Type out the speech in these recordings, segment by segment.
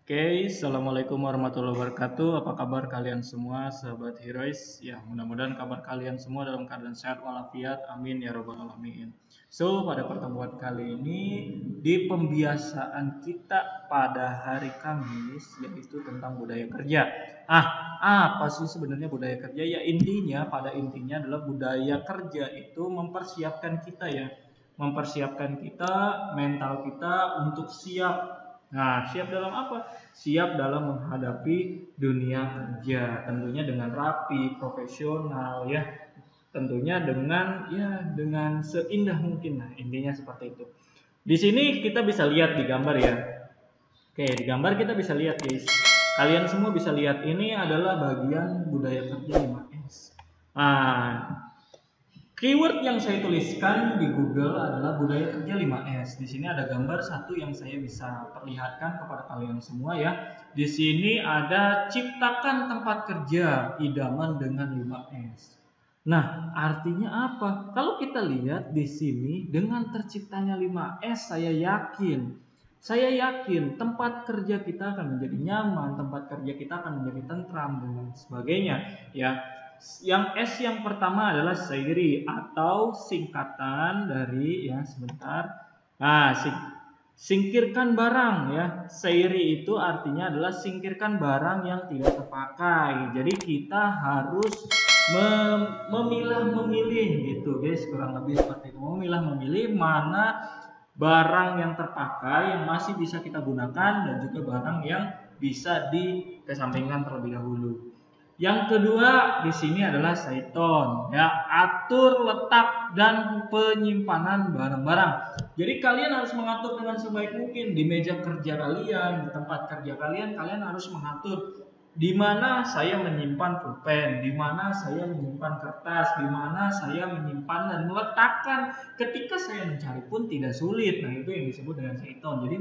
Oke, Assalamualaikum warahmatullahi wabarakatuh. Apa kabar kalian semua, sahabat Heroes? Ya, mudah-mudahan kabar kalian semua dalam keadaan sehat walafiat. Amin ya robbal alamin. So, pada pertemuan kali ini di pembiasaan kita pada hari Kamis yaitu tentang budaya kerja. Apa sih sebenarnya budaya kerja? Ya pada intinya adalah budaya kerja itu mempersiapkan kita mempersiapkan kita, mental kita untuk siap. Nah, siap dalam apa? Siap dalam menghadapi dunia kerja, tentunya dengan rapi, profesional tentunya dengan seindah mungkin. Nah, intinya seperti itu. Di sini kita bisa lihat di gambar ya. Oke, di gambar kita bisa lihat guys. Kalian semua bisa lihat ini adalah bagian budaya kerja 5S. Nah, keyword yang saya tuliskan di Google adalah budaya kerja 5S. Di sini ada gambar satu yang saya bisa perlihatkan kepada kalian semua ya. Di sini ada ciptakan tempat kerja idaman dengan 5S. Nah, artinya apa? Kalau kita lihat di sini dengan terciptanya 5S, saya yakin tempat kerja kita akan menjadi nyaman, tempat kerja kita akan menjadi tentram dan lain sebagainya ya. Yang S yang pertama adalah Seiri atau singkatan dari singkirkan barang ya. Seiri itu artinya adalah singkirkan barang yang tidak terpakai. Jadi kita harus memilah-memilih gitu guys, kurang lebih seperti itu. Memilah-memilih mana barang yang terpakai yang masih bisa kita gunakan dan juga barang yang bisa dikesampingkan terlebih dahulu. Yang kedua di sini adalah Saiton ya, atur letak dan penyimpanan barang-barang. Jadi kalian harus mengatur dengan sebaik mungkin di meja kerja kalian, di tempat kerja kalian harus mengatur di mana saya menyimpan pulpen, di mana saya menyimpan kertas, di mana saya menyimpan dan meletakkan. Ketika saya mencari pun tidak sulit. Nah, itu yang disebut dengan Saiton. Jadi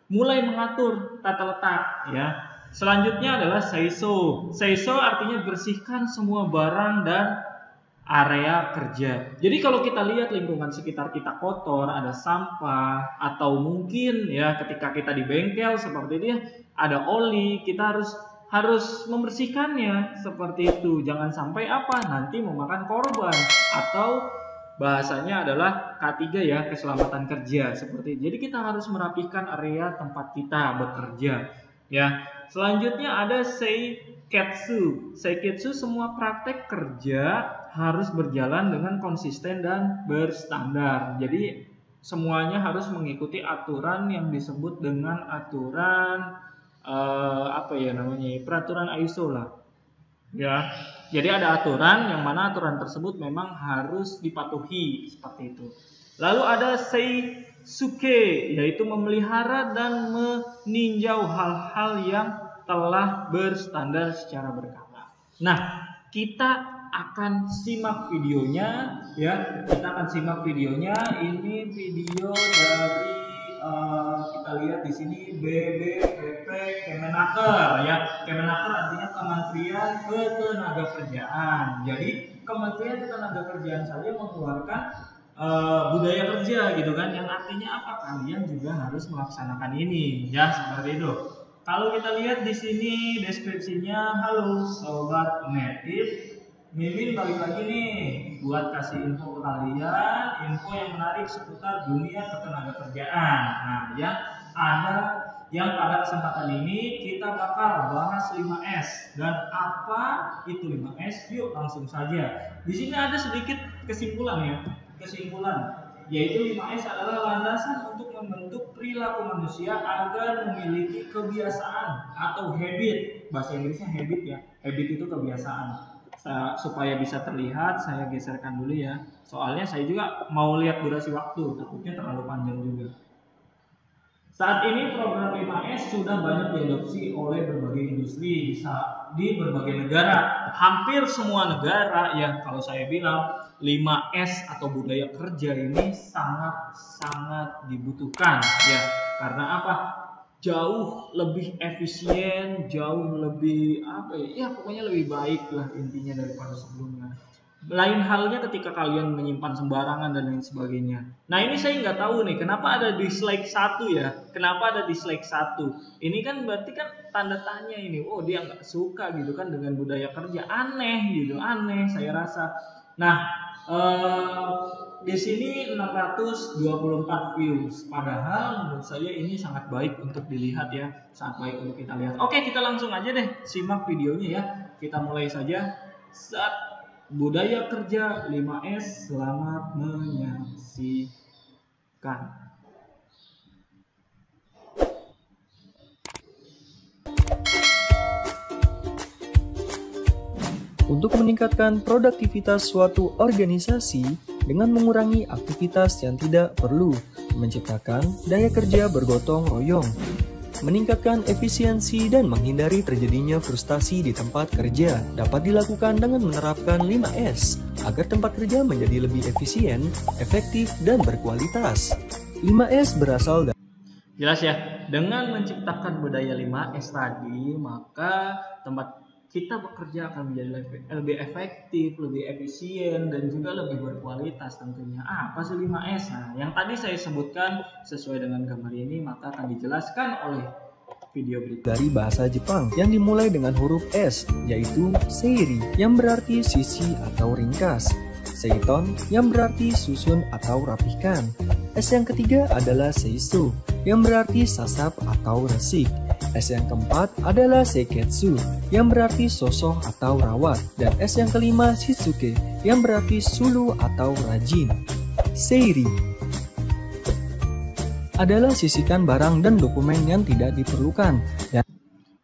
mulai mengatur tata letak ya. Selanjutnya adalah Seiso. Seiso artinya bersihkan semua barang dan area kerja. Jadi kalau kita lihat lingkungan sekitar kita kotor, ada sampah, atau mungkin ya ketika kita di bengkel seperti itu ya, ada oli, kita harus membersihkannya seperti itu. Jangan sampai nanti memakan korban, atau bahasanya adalah K3 ya, keselamatan kerja seperti itu. Jadi kita harus merapikan area tempat kita bekerja ya. Selanjutnya ada Seiketsu. Seiketsu semua praktek kerja harus berjalan dengan konsisten dan berstandar. Jadi semuanya harus mengikuti aturan yang disebut dengan aturan peraturan ISO lah. Ya. Jadi ada aturan yang mana aturan tersebut memang harus dipatuhi seperti itu. Lalu ada Seisuke, yaitu memelihara dan meninjau hal-hal yang telah berstandar secara berkala. Nah, kita akan simak videonya ya. Ini video dari kita lihat di sini BBPP Kemenaker ya. Kemenaker artinya Kementerian Ketenagakerjaan. Jadi Kementerian Ketenagakerjaan saja mengeluarkan budaya kerja gitu kan, yang artinya apa? Kalian juga harus melaksanakan ini ya, seperti itu. Kalau kita lihat di sini deskripsinya, halo sobat native, Mimin balik lagi nih buat kasih info ke kalian, info yang menarik seputar dunia ketenagakerjaan. Nah, yang pada kesempatan ini kita bakal bahas 5S. Dan apa itu 5S? Yuk langsung saja. Di sini ada sedikit kesimpulan, yaitu 5S adalah landasan untuk membentuk perilaku manusia agar memiliki kebiasaan atau habit. Bahasa Inggrisnya habit ya. Habit itu kebiasaan. Supaya bisa terlihat, saya geserkan dulu ya. Soalnya saya juga mau lihat durasi waktu, takutnya terlalu panjang juga. Saat ini program 5S sudah banyak diadopsi oleh berbagai industri di berbagai negara. Hampir semua negara ya, kalau saya bilang 5S atau budaya kerja ini sangat dibutuhkan ya. Karena apa? Jauh lebih efisien, jauh lebih pokoknya lebih baik lah intinya daripada sebelumnya. Lain halnya ketika kalian menyimpan sembarangan dan lain sebagainya. Nah ini saya nggak tahu nih kenapa ada dislike 1 ya. Kenapa ada dislike 1? Ini kan berarti kan tanda tanya ini. Oh dia nggak suka gitu kan dengan budaya kerja. Aneh gitu, aneh saya rasa. Nah di sini 624 views. Padahal menurut saya ini sangat baik untuk dilihat ya. Sangat baik untuk kita lihat. Oke kita langsung aja deh simak videonya ya. Kita mulai saja. Saat budaya kerja 5S, selamat menyaksikan. Untuk meningkatkan produktivitas suatu organisasi dengan mengurangi aktivitas yang tidak perlu, menciptakan daya kerja bergotong royong, meningkatkan efisiensi dan menghindari terjadinya frustasi di tempat kerja dapat dilakukan dengan menerapkan 5S agar tempat kerja menjadi lebih efisien, efektif, dan berkualitas. 5S berasal dari jelas ya, dengan menciptakan budaya 5S tadi, maka tempat kita bekerja akan menjadi lebih efektif, lebih efisien, dan juga lebih berkualitas tentunya. Apa sih 5S? Nah, yang tadi saya sebutkan sesuai dengan gambar ini, maka akan dijelaskan oleh video berikut. Dari bahasa Jepang yang dimulai dengan huruf S, yaitu seiri, yang berarti sisi atau ringkas. Seiton, yang berarti susun atau rapihkan. S yang ketiga adalah seisu, yang berarti sasap atau resik. S yang keempat adalah seiketsu, yang berarti sosok atau rawat. Dan S yang kelima shitsuke, yang berarti sulu atau rajin. Seiri adalah sisihkan barang dan dokumen yang tidak diperlukan. Dan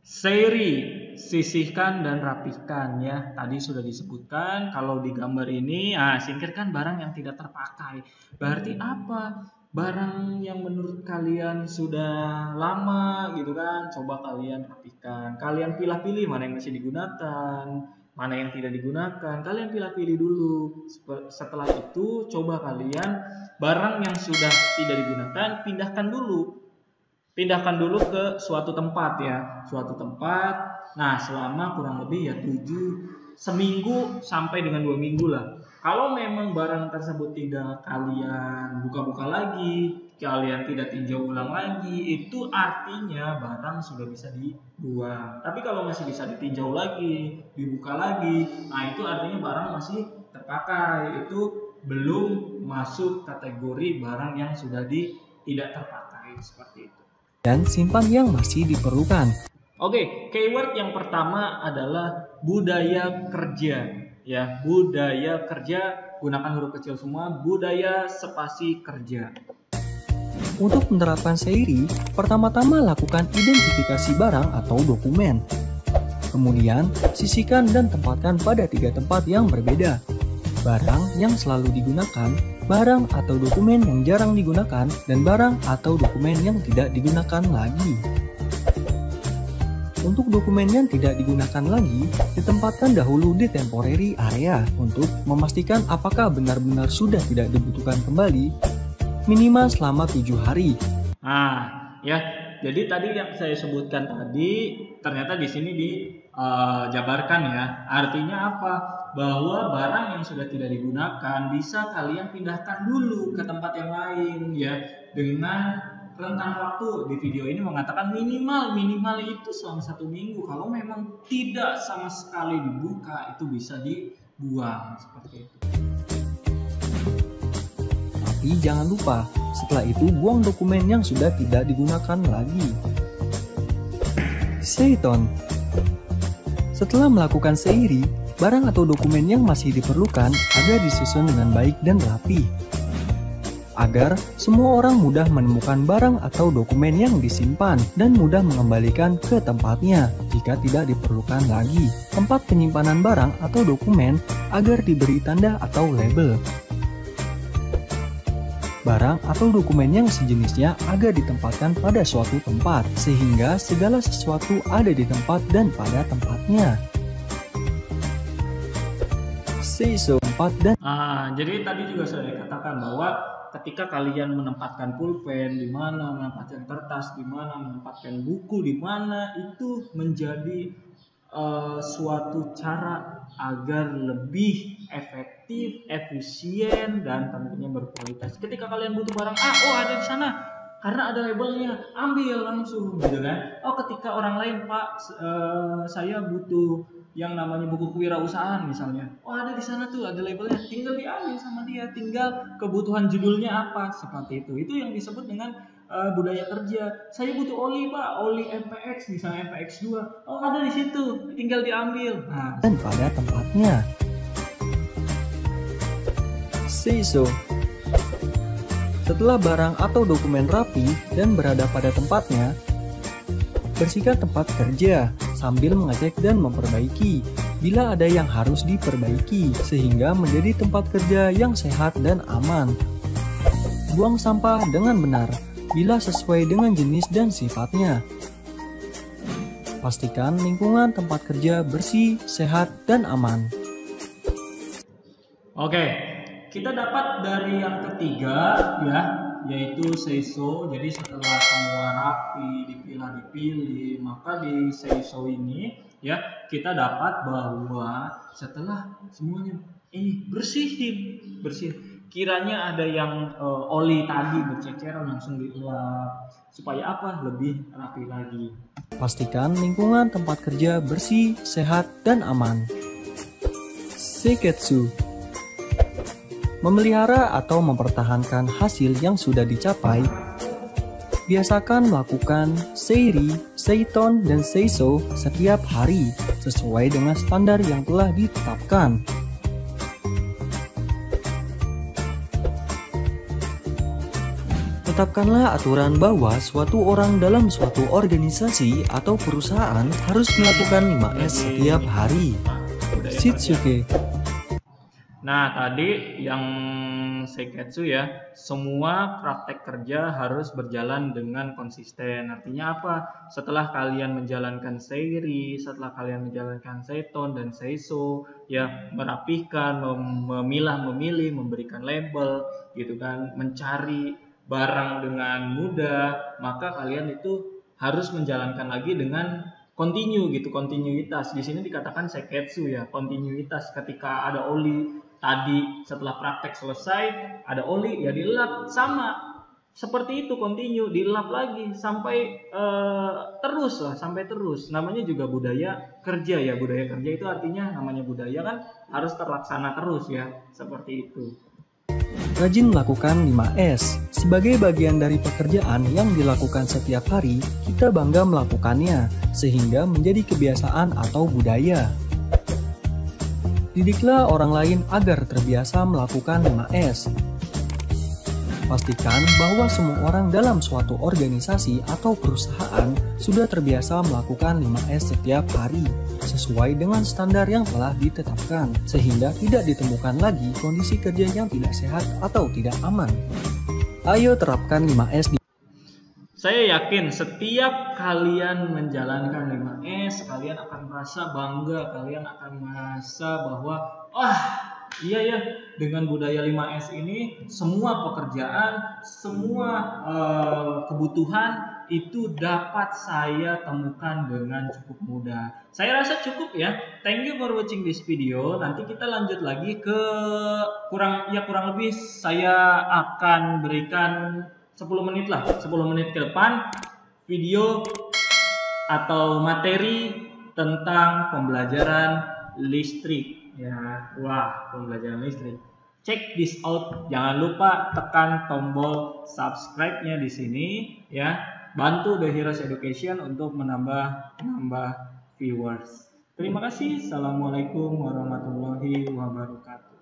seiri, sisihkan dan rapihkan ya. Tadi sudah disebutkan kalau di gambar ini, singkirkan barang yang tidak terpakai. Berarti apa? Barang yang menurut kalian sudah lama gitu kan, coba kalian rapihkan. Kalian pilih-pilih mana yang masih digunakan, mana yang tidak digunakan. Kalian pilih-pilih dulu. Setelah itu coba kalian barang yang sudah tidak digunakan pindahkan dulu ke suatu tempat ya, suatu tempat. Nah selama kurang lebih ya seminggu sampai dengan 2 minggu lah. Kalau memang barang tersebut tidak kalian buka-buka lagi, kalian tidak tinjau ulang lagi, itu artinya barang sudah bisa dibuang. Tapi kalau masih bisa ditinjau lagi, dibuka lagi, nah itu artinya barang masih terpakai. Itu belum masuk kategori barang yang sudah tidak terpakai seperti itu. Dan simpan yang masih diperlukan. Oke, keyword yang pertama adalah budaya kerja. Ya, budaya kerja, gunakan huruf kecil semua, budaya spasi kerja. Untuk menerapkan seiri, pertama-tama lakukan identifikasi barang atau dokumen. Kemudian, sisihkan dan tempatkan pada 3 tempat yang berbeda. Barang yang selalu digunakan, barang atau dokumen yang jarang digunakan, dan barang atau dokumen yang tidak digunakan lagi. Untuk dokumen yang tidak digunakan lagi, ditempatkan dahulu di temporary area untuk memastikan apakah benar-benar sudah tidak dibutuhkan kembali, minimal selama 7 hari. Ya, jadi tadi yang saya sebutkan tadi, ternyata di sini dijabarkan ya. Artinya apa? Bahwa barang yang sudah tidak digunakan bisa kalian pindahkan dulu ke tempat yang lain ya, dengan rentang waktu. Di video ini mengatakan minimal itu selama 1 minggu. Kalau memang tidak sama sekali dibuka, itu bisa dibuang seperti itu. Tapi jangan lupa, setelah itu buang dokumen yang sudah tidak digunakan lagi. Seiton. Setelah melakukan seiri, barang atau dokumen yang masih diperlukan agar disusun dengan baik dan rapi, agar semua orang mudah menemukan barang atau dokumen yang disimpan dan mudah mengembalikan ke tempatnya jika tidak diperlukan lagi. Tempat penyimpanan barang atau dokumen agar diberi tanda atau label. Barang atau dokumen yang sejenisnya agar ditempatkan pada suatu tempat, sehingga segala sesuatu ada di tempat dan pada tempatnya. Seiso tempat dan jadi tadi juga saya katakan bahwa ketika kalian menempatkan pulpen di mana, menempatkan kertas di mana, menempatkan buku di mana, itu menjadi suatu cara agar lebih efektif, efisien, dan tentunya berkualitas. Ketika kalian butuh barang A, oh ada di sana, karena ada labelnya, ambil langsung, gitu kan? Oh ketika orang lain, Pak, saya butuh yang namanya buku kewirausahaan misalnya, oh ada di sana tuh, ada labelnya, tinggal diambil sama dia, tinggal kebutuhan judulnya apa, seperti itu. Itu yang disebut dengan budaya kerja. Saya butuh oli, Pak, oli MPX, misalnya MPX 2. Oh, ada di situ, tinggal diambil. Nah, dan pada tempatnya. Say so. Setelah barang atau dokumen rapi dan berada pada tempatnya, bersihkan tempat kerja sambil mengecek dan memperbaiki bila ada yang harus diperbaiki sehingga menjadi tempat kerja yang sehat dan aman. Buang sampah dengan benar bila sesuai dengan jenis dan sifatnya. Pastikan lingkungan tempat kerja bersih, sehat, dan aman. oke, kita dapat dari yang ketiga ya, yaitu say so. Jadi setelah semua rapi, dipilah-dipilih, maka di say so ini ya kita dapat bahwa setelah semuanya ini bersih. Kiranya ada yang oli tadi berceceran, langsung dielap supaya apa? Lebih rapi lagi. Pastikan lingkungan tempat kerja bersih, sehat, dan aman. Seiketsu. Memelihara atau mempertahankan hasil yang sudah dicapai. Biasakan melakukan seiri, seiton, dan seiso setiap hari sesuai dengan standar yang telah ditetapkan. Tetapkanlah aturan bahwa suatu orang dalam suatu organisasi atau perusahaan harus melakukan 5S setiap hari. Shitsuke. Nah, tadi yang Seiketsu ya, semua praktek kerja harus berjalan dengan konsisten. Artinya apa? Setelah kalian menjalankan seiri, setelah kalian menjalankan seiton dan seiso, ya merapihkan, memilih, memberikan label, gitu kan, mencari barang dengan mudah, maka kalian itu harus menjalankan lagi dengan kontinuitas. Di sini dikatakan seiketsu ya, kontinuitas. Ketika ada oli tadi, setelah praktek selesai ada oli ya dielap, sama seperti itu, kontinu, dielap lagi sampai terus. Namanya juga budaya kerja ya. Budaya kerja itu artinya, namanya budaya kan harus terlaksana terus ya, seperti itu. Rajin melakukan 5S. Sebagai bagian dari pekerjaan yang dilakukan setiap hari, kita bangga melakukannya, sehingga menjadi kebiasaan atau budaya. Didiklah orang lain agar terbiasa melakukan 5S. Pastikan bahwa semua orang dalam suatu organisasi atau perusahaan sudah terbiasa melakukan 5S setiap hari, sesuai dengan standar yang telah ditetapkan, sehingga tidak ditemukan lagi kondisi kerja yang tidak sehat atau tidak aman. Ayo terapkan 5S di... Saya yakin setiap kalian menjalankan 5S, kalian akan merasa bangga, kalian akan merasa bahwa iya ya, dengan budaya 5S ini semua pekerjaan, semua kebutuhan itu dapat saya temukan dengan cukup mudah. Saya rasa cukup ya. Thank you for watching this video. Nanti kita lanjut lagi ke kurang lebih saya akan berikan 10 menit lah, 10 menit ke depan video atau materi tentang pembelajaran listrik ya. Wah, pembelajaran listrik. Check this out. Jangan lupa tekan tombol subscribe-nya di sini ya. Bantu The Heroes Education untuk menambah viewers. Terima kasih. Assalamualaikum warahmatullahi wabarakatuh.